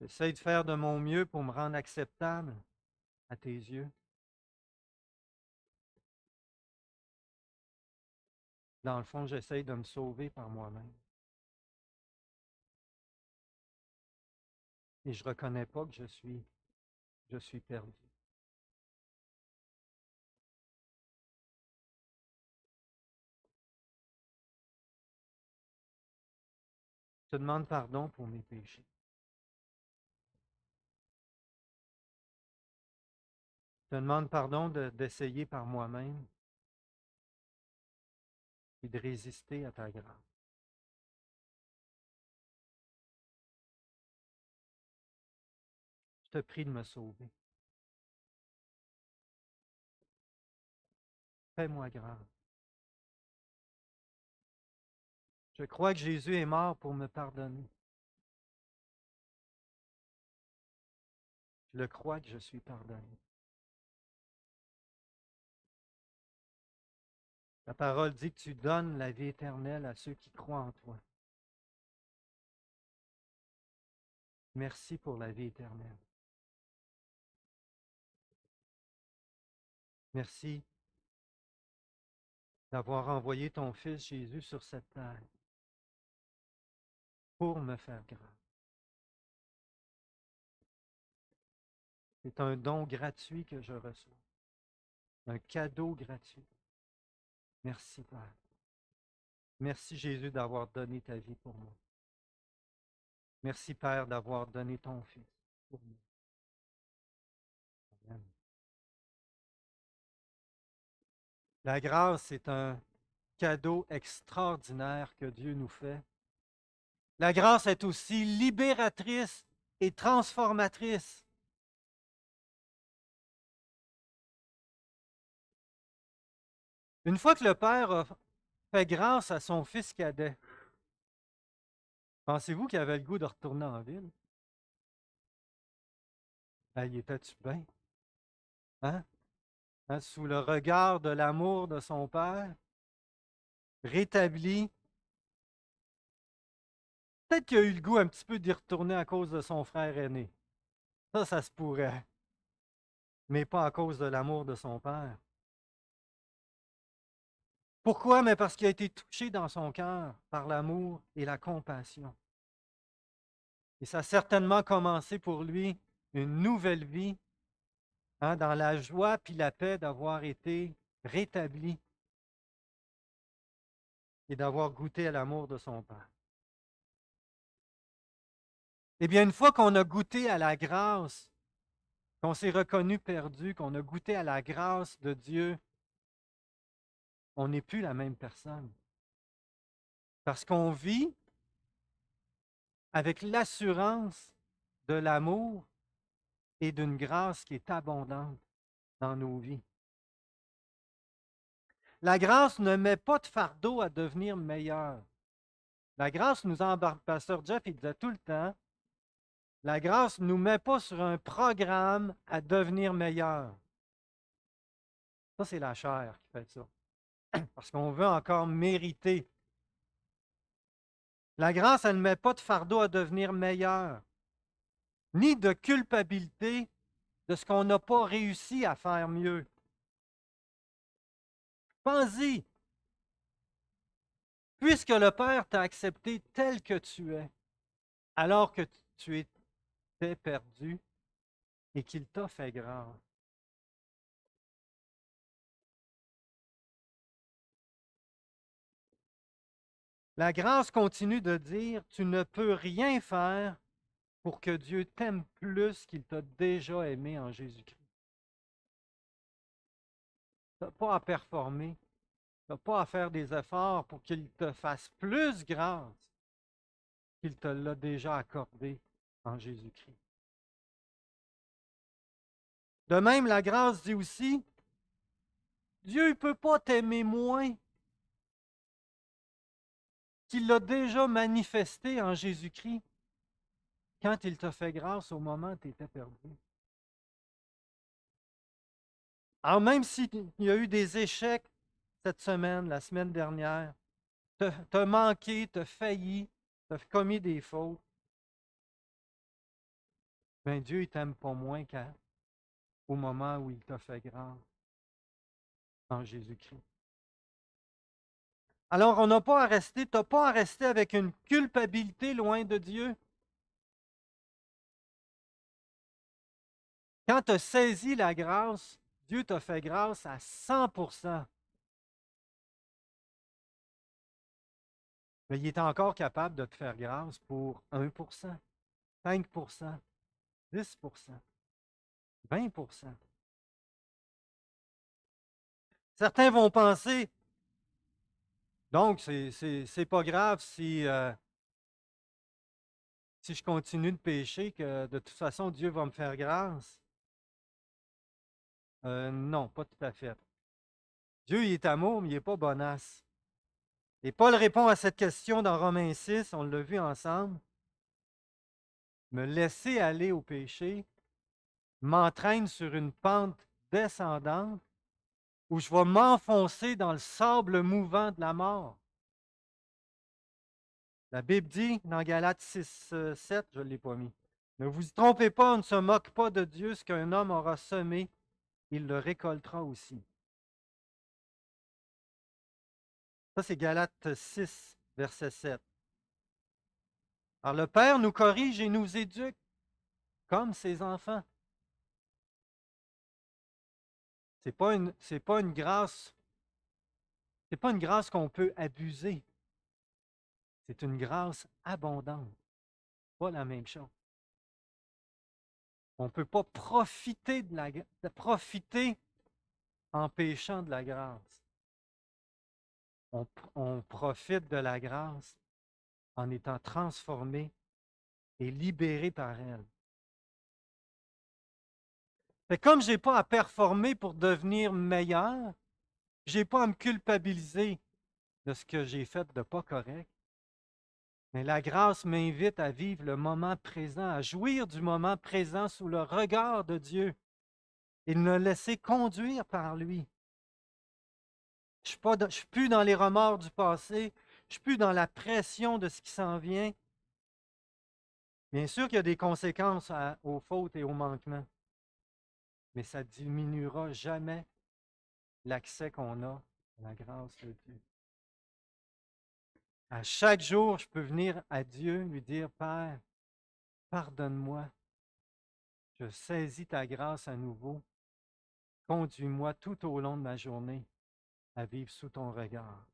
J'essaie de faire de mon mieux pour me rendre acceptable à tes yeux. Dans le fond, j'essaie de me sauver par moi-même. et je ne reconnais pas que je suis perdu. Je te demande pardon pour mes péchés. Je te demande pardon d'essayer par moi-même et de résister à ta grâce. Je te prie de me sauver. Fais-moi grâce. Je crois que Jésus est mort pour me pardonner. Je le crois que je suis pardonné. La parole dit que tu donnes la vie éternelle à ceux qui croient en toi. Merci pour la vie éternelle. Merci d'avoir envoyé ton Fils Jésus sur cette terre pour me faire grâce. C'est un don gratuit que je reçois, un cadeau gratuit. Merci, Père. Merci, Jésus, d'avoir donné ta vie pour moi. Merci, Père, d'avoir donné ton Fils pour nous. Amen. La grâce est un cadeau extraordinaire que Dieu nous fait. La grâce est aussi libératrice et transformatrice. Une fois que le Père a fait grâce à son fils cadet, pensez-vous qu'il avait le goût de retourner en ville? Il était-tu bien? Hein? Sous le regard de l'amour de son Père, rétabli. Peut-être qu'il a eu le goût un petit peu d'y retourner à cause de son frère aîné. Ça se pourrait. Mais pas à cause de l'amour de son Père. Pourquoi? Mais parce qu'il a été touché dans son cœur par l'amour et la compassion. Et ça a certainement commencé pour lui une nouvelle vie, dans la joie puis la paix d'avoir été rétabli et d'avoir goûté à l'amour de son Père. Eh bien, une fois qu'on a goûté à la grâce, qu'on s'est reconnu perdu, qu'on a goûté à la grâce de Dieu, on n'est plus la même personne. Parce qu'on vit avec l'assurance de l'amour et d'une grâce qui est abondante dans nos vies. La grâce ne met pas de fardeau à devenir meilleur. La grâce nous embarque. Pasteur Jeff, il disait tout le temps, la grâce ne nous met pas sur un programme à devenir meilleur. Ça, c'est la chair qui fait ça. Parce qu'on veut encore mériter. La grâce, elle ne met pas de fardeau à devenir meilleur, ni de culpabilité de ce qu'on n'a pas réussi à faire mieux. Pense-y. Puisque le Père t'a accepté tel que tu es, alors que tu étais perdu et qu'il t'a fait grâce. La grâce continue de dire, tu ne peux rien faire pour que Dieu t'aime plus qu'il t'a déjà aimé en Jésus-Christ. Tu n'as pas à performer, tu n'as pas à faire des efforts pour qu'il te fasse plus grâce qu'il te l'a déjà accordé en Jésus-Christ. De même, la grâce dit aussi, Dieu ne peut pas t'aimer moins qu'il l'a déjà manifesté en Jésus-Christ quand il t'a fait grâce au moment où tu étais perdu. Alors même s'il y a eu des échecs cette semaine, la semaine dernière, tu as manqué, tu as failli, tu as commis des fautes, bien Dieu ne t'aime pas moins qu'au moment où il t'a fait grâce en Jésus-Christ. Alors, on n'a pas à rester, tu n'as pas à rester avec une culpabilité loin de Dieu. Quand tu as saisi la grâce, Dieu t'a fait grâce à 100%. Mais il est encore capable de te faire grâce pour 1%, 5%, 10%, 20%. Certains vont penser, donc c'est pas grave si je continue de pécher, que de toute façon Dieu va me faire grâce. Non, pas tout à fait. Dieu, il est amour, mais il n'est pas bonasse. Et Paul répond à cette question dans Romains 6, on l'a vu ensemble. Me laisser aller au péché m'entraîne sur une pente descendante où je vais m'enfoncer dans le sable mouvant de la mort. La Bible dit dans Galates 6, 7, je ne l'ai pas mis. Ne vous y trompez pas, on ne se moque pas de Dieu, ce qu'un homme aura semé, il le récoltera aussi. Ça, c'est Galates 6, verset 7. Alors le Père nous corrige et nous éduque comme ses enfants. C'est pas une grâce, c'est pas une grâce qu'on peut abuser. C'est une grâce abondante. Pas la même chose. On ne peut pas profiter profiter en péchant de la grâce. On profite de la grâce en étant transformé et libéré par elle. Mais comme je n'ai pas à performer pour devenir meilleur, je n'ai pas à me culpabiliser de ce que j'ai fait de pas correct, mais la grâce m'invite à vivre le moment présent, à jouir du moment présent sous le regard de Dieu et me laisser conduire par lui. Je ne suis plus dans les remords du passé, je ne suis plus dans la pression de ce qui s'en vient. Bien sûr qu'il y a des conséquences aux fautes et aux manquements, mais ça ne diminuera jamais l'accès qu'on a à la grâce de Dieu. À chaque jour, je peux venir à Dieu, lui dire, Père, pardonne-moi, je saisis ta grâce à nouveau, conduis-moi tout au long de ma journée à vivre sous ton regard.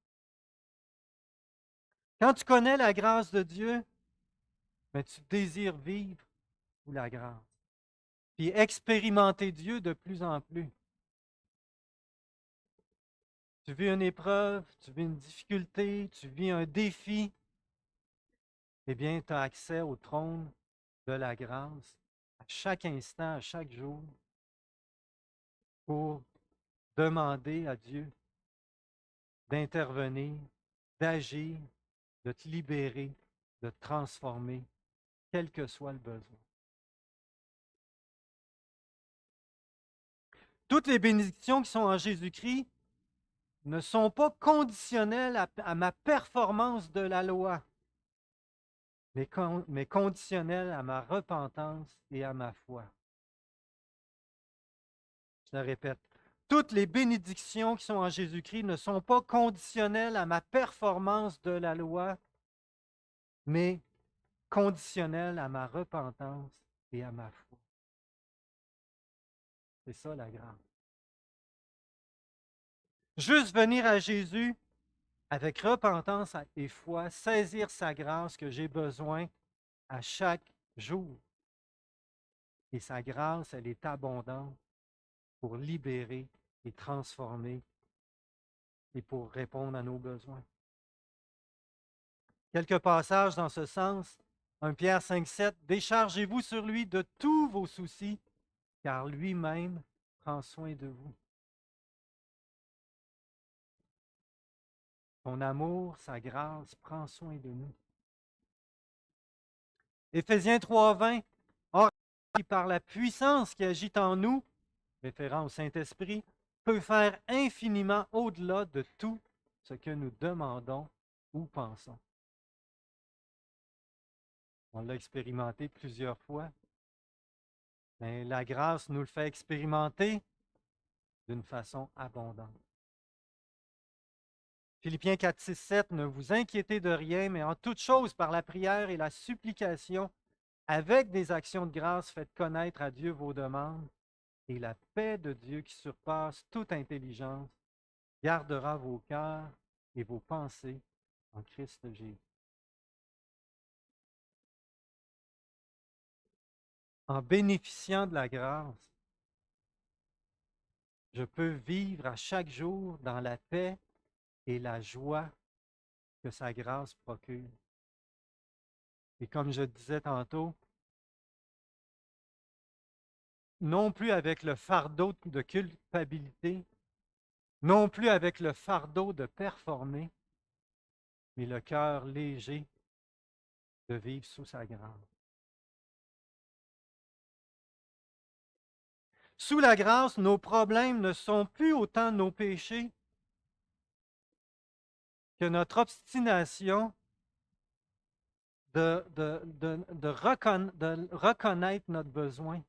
Quand tu connais la grâce de Dieu, mais tu désires vivre sous la grâce, puis expérimenter Dieu de plus en plus. Tu vis une épreuve, tu vis une difficulté, tu vis un défi, eh bien, tu as accès au trône de la grâce à chaque instant, à chaque jour, pour demander à Dieu d'intervenir, d'agir, de te libérer, de te transformer, quel que soit le besoin. Toutes les bénédictions qui sont en Jésus-Christ ne sont pas conditionnelles à ma performance de la loi, mais conditionnelles à ma repentance et à ma foi. Je le répète. Toutes les bénédictions qui sont en Jésus-Christ ne sont pas conditionnelles à ma performance de la loi, mais conditionnelles à ma repentance et à ma foi. C'est ça la grâce. Juste venir à Jésus avec repentance et foi, saisir sa grâce que j'ai besoin à chaque jour. Et sa grâce, elle est abondante pour libérer et transformer et pour répondre à nos besoins. Quelques passages dans ce sens. 1 Pierre 5, 7. Déchargez-vous sur lui de tous vos soucis, car lui-même prend soin de vous. Son amour, sa grâce prend soin de nous. Éphésiens 3, 20. Or, qui par la puissance qui agit en nous, référant au Saint-Esprit, peut faire infiniment au-delà de tout ce que nous demandons ou pensons. On l'a expérimenté plusieurs fois. Mais la grâce nous le fait expérimenter d'une façon abondante. Philippiens 4, 6, 7, ne vous inquiétez de rien, mais en toute chose, par la prière et la supplication, avec des actions de grâce, faites connaître à Dieu vos demandes, et la paix de Dieu qui surpasse toute intelligence gardera vos cœurs et vos pensées en Christ Jésus. En bénéficiant de la grâce, je peux vivre à chaque jour dans la paix et la joie que sa grâce procure. Et comme je disais tantôt, non plus avec le fardeau de culpabilité, non plus avec le fardeau de performer, mais le cœur léger de vivre sous sa grâce. Sous la grâce, nos problèmes ne sont plus autant nos péchés que notre obstination de reconnaître notre besoin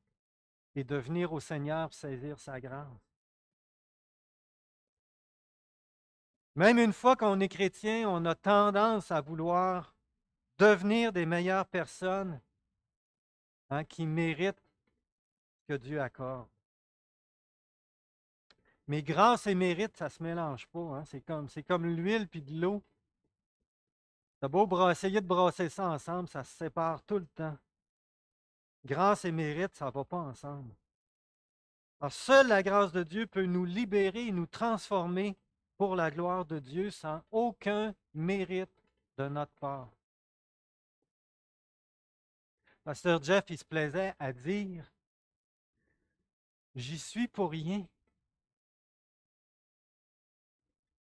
et de venir au Seigneur pour saisir sa grâce. Même une fois qu'on est chrétien, on a tendance à vouloir devenir des meilleures personnes qui méritent ce que Dieu accorde. Mais grâce et mérite, ça ne se mélange pas. Hein? C'est comme l'huile puis de l'eau. T'as beau essayer de brasser ça ensemble, ça se sépare tout le temps. Grâce et mérite, ça ne va pas ensemble. Alors, seule la grâce de Dieu peut nous libérer et nous transformer pour la gloire de Dieu sans aucun mérite de notre part. Pasteur Jeff, il se plaisait à dire, j'y suis pour rien.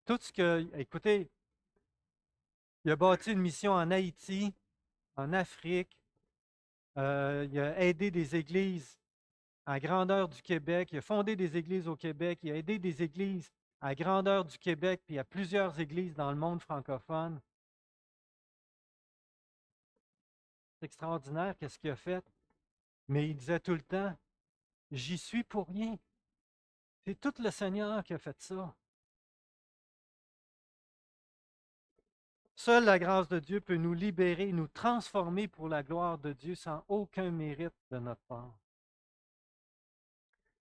Tout ce que, écoutez, il a bâti une mission en Haïti, en Afrique, il a aidé des églises à grandeur du Québec, il a fondé des églises au Québec, il a aidé des églises à grandeur du Québec, puis à plusieurs églises dans le monde francophone. C'est extraordinaire qu'est-ce qu'il a fait. Mais il disait tout le temps, j'y suis pour rien. C'est tout le Seigneur qui a fait ça. Seule la grâce de Dieu peut nous libérer, nous transformer pour la gloire de Dieu sans aucun mérite de notre part.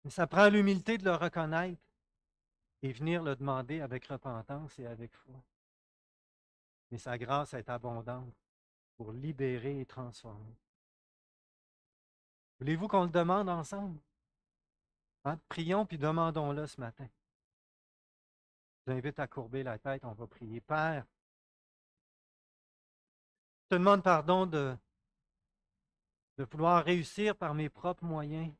Mais ça prend l'humilité de le reconnaître et venir le demander avec repentance et avec foi. Mais sa grâce est abondante pour libérer et transformer. Voulez-vous qu'on le demande ensemble? Hein? Prions puis demandons-le ce matin. Je vous invite à courber la tête, on va prier. Père, je te demande pardon de vouloir réussir par mes propres moyens,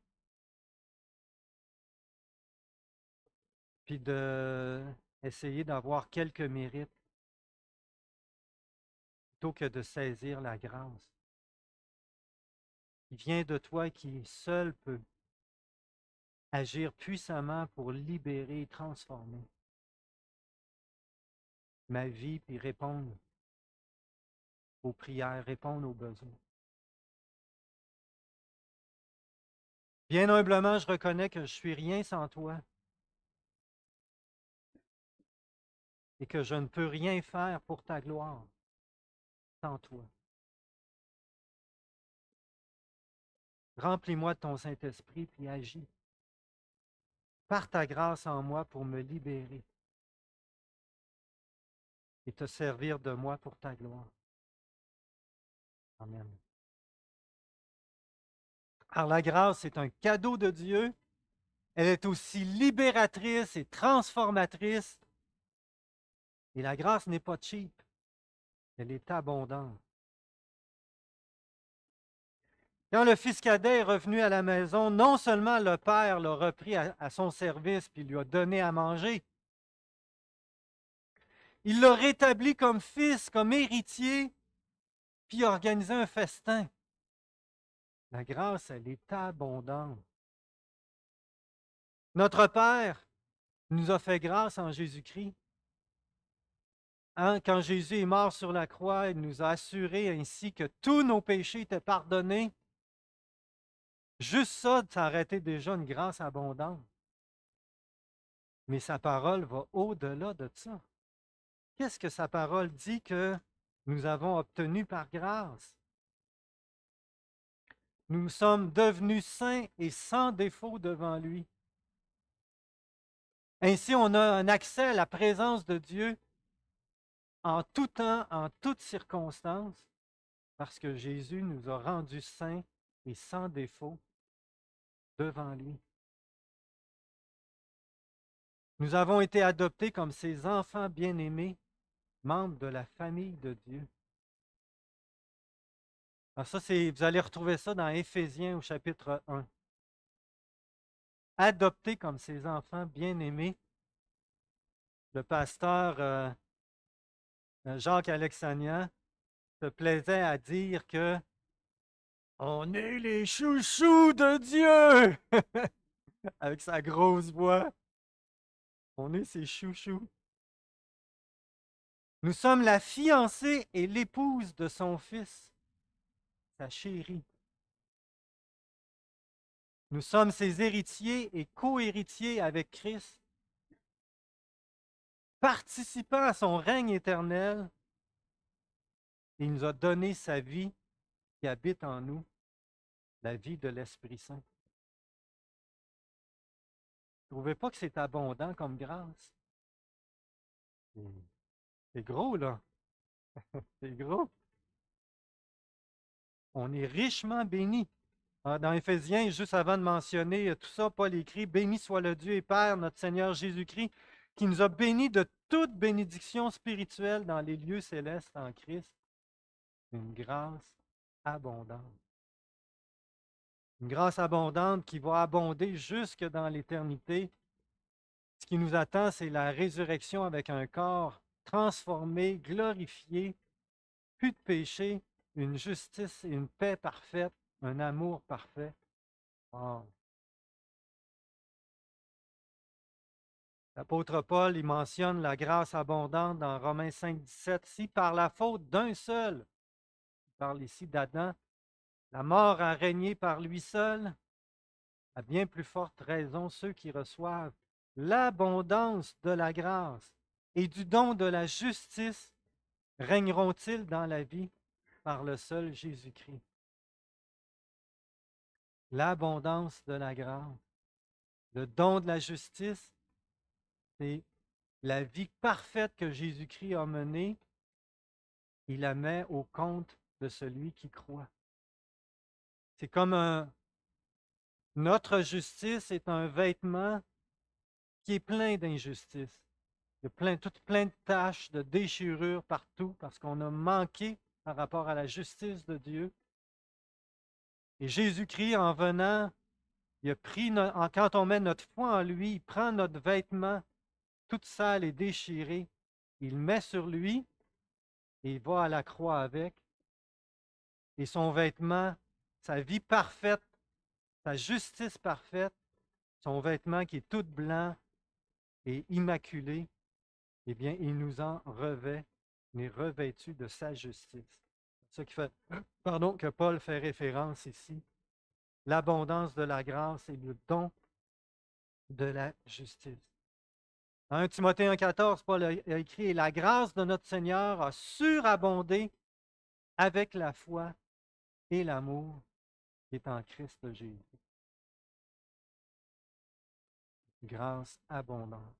puis d'essayer d'avoir quelques mérites, plutôt que de saisir la grâce qui vient de toi et qui seul peut agir puissamment pour libérer et transformer ma vie, puis répondre aux prières, répondre aux besoins. Bien humblement, je reconnais que je suis rien sans toi et que je ne peux rien faire pour ta gloire sans toi. Remplis-moi de ton Saint-Esprit, puis agis par ta grâce en moi pour me libérer et te servir de moi pour ta gloire. Amen. Alors la grâce est un cadeau de Dieu. Elle est aussi libératrice et transformatrice. Et la grâce n'est pas cheap. Elle est abondante. Quand le fils cadet est revenu à la maison, non seulement le père l'a repris à son service puis lui a donné à manger, il l'a rétabli comme fils, comme héritier, puis a organisé un festin. La grâce, elle est abondante. Notre Père nous a fait grâce en Jésus-Christ. Hein, quand Jésus est mort sur la croix, il nous a assuré ainsi que tous nos péchés étaient pardonnés. Juste ça, ça aurait été déjà une grâce abondante. Mais sa parole va au-delà de ça. Qu'est-ce que sa parole dit que nous avons obtenu par grâce? Nous sommes devenus saints et sans défaut devant lui. Ainsi, on a un accès à la présence de Dieu en tout temps, en toutes circonstances, parce que Jésus nous a rendus saints et sans défaut devant lui. Nous avons été adoptés comme ses enfants bien-aimés, membres de la famille de Dieu. Alors ça, vous allez retrouver ça dans Éphésiens au chapitre 1. Adoptés comme ses enfants bien-aimés. Le pasteur Jacques Alexanian se plaisait à dire que on est les chouchous de Dieu avec sa grosse voix. On est ses chouchous. Nous sommes la fiancée et l'épouse de son fils, sa chérie. Nous sommes ses héritiers et co-héritiers avec Christ, participants à son règne éternel. Il nous a donné sa vie qui habite en nous, la vie de l'Esprit Saint. Vous ne trouvez pas que c'est abondant comme grâce? C'est gros, là. C'est gros. On est richement bénis. Dans Éphésiens, juste avant de mentionner tout ça, Paul écrit: béni soit le Dieu et Père, notre Seigneur Jésus-Christ, qui nous a bénis de toute bénédiction spirituelle dans les lieux célestes en Christ. Une grâce abondante. Une grâce abondante qui va abonder jusque dans l'éternité. Ce qui nous attend, c'est la résurrection avec un corps transformé, glorifié, plus de péché, une justice et une paix parfaite, un amour parfait. Wow. L'apôtre Paul, il mentionne la grâce abondante dans Romains 5, 17. Si par la faute d'un seul, il parle ici d'Adam, la mort a régné par lui seul, à bien plus forte raison ceux qui reçoivent l'abondance de la grâce et du don de la justice régneront-ils dans la vie par le seul Jésus-Christ. L'abondance de la grâce, le don de la justice, c'est la vie parfaite que Jésus-Christ a menée. Il la met au compte de celui qui croit. C'est comme notre justice est un vêtement qui est plein d'injustice. Il y a plein de taches, de déchirures partout parce qu'on a manqué par rapport à la justice de Dieu. Et Jésus-Christ, en venant, il a pris, quand on met notre foi en lui, il prend notre vêtement tout sale et déchiré, il le met sur lui et il va à la croix avec. Et son vêtement, sa vie parfaite, sa justice parfaite, son vêtement qui est tout blanc et immaculé, eh bien, il nous en revêt, il est revêtu de sa justice. C'est ça qui fait, que Paul fait référence ici. L'abondance de la grâce et le don de la justice. Dans 1 Timothée 1,14, Paul a écrit: la grâce de notre Seigneur a surabondé avec la foi et l'amour qui est en Christ Jésus. Grâce abondante.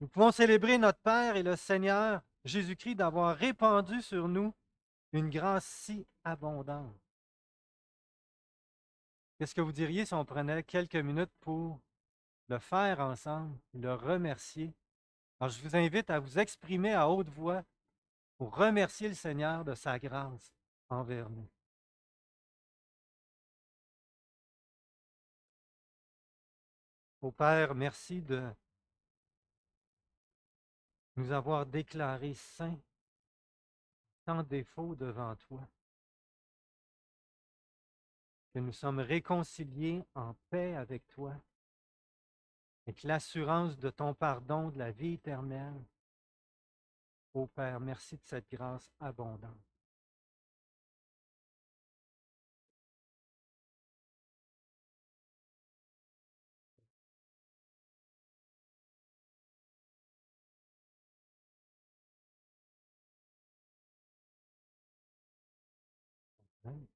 Nous pouvons célébrer notre Père et le Seigneur Jésus-Christ d'avoir répandu sur nous une grâce si abondante. Qu'est-ce que vous diriez si on prenait quelques minutes pour le faire ensemble, le remercier? Alors, je vous invite à vous exprimer à haute voix pour remercier le Seigneur de sa grâce envers nous. Ô Père, merci de nous avoir déclarés saints, sans défaut devant toi, que nous sommes réconciliés en paix avec toi, avec l'assurance de ton pardon, de la vie éternelle. Ô Père, merci de cette grâce abondante. Amen.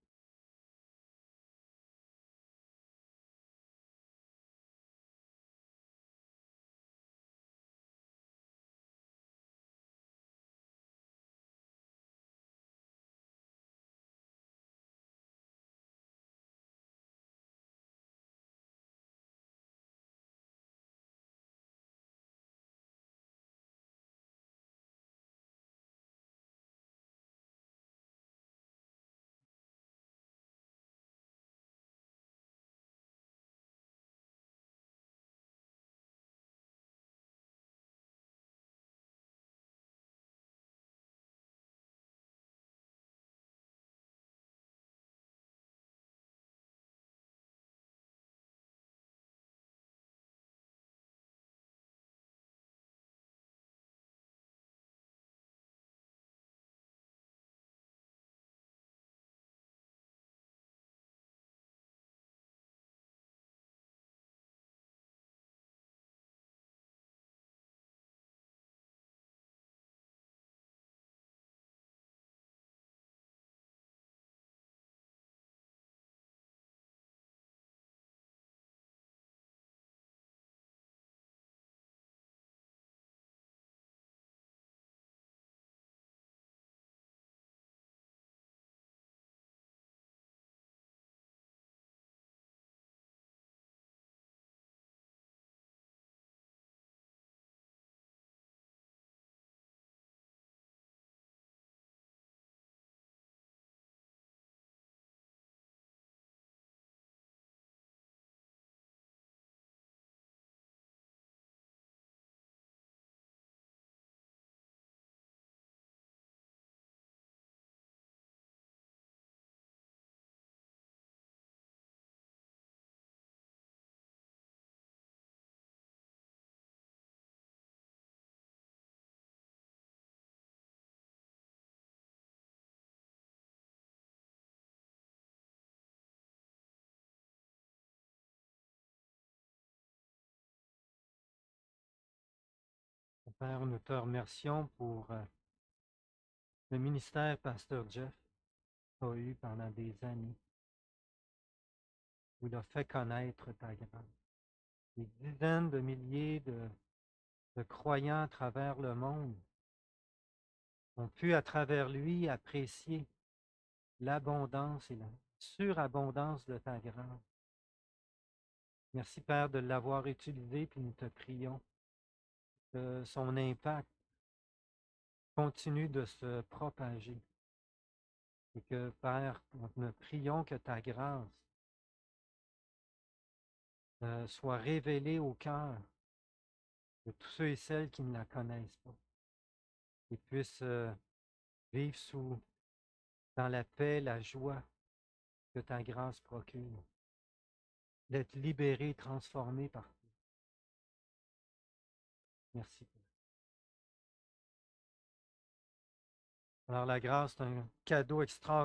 Père, nous te remercions pour le ministère Pasteur Jeff a eu pendant des années, où il a fait connaître ta grâce. Des dizaines de milliers de croyants à travers le monde ont pu, à travers lui, apprécier l'abondance et la surabondance de ta grâce. Merci, Père, de l'avoir utilisé, puis nous te prions que son impact continue de se propager. Et que, Père, nous prions que ta grâce soit révélée au cœur de tous ceux et celles qui ne la connaissent pas, et puissent vivre dans la paix, la joie que ta grâce procure, d'être libérés, transformés par toi. Merci, Père. Alors, la grâce, c'est un cadeau extraordinaire.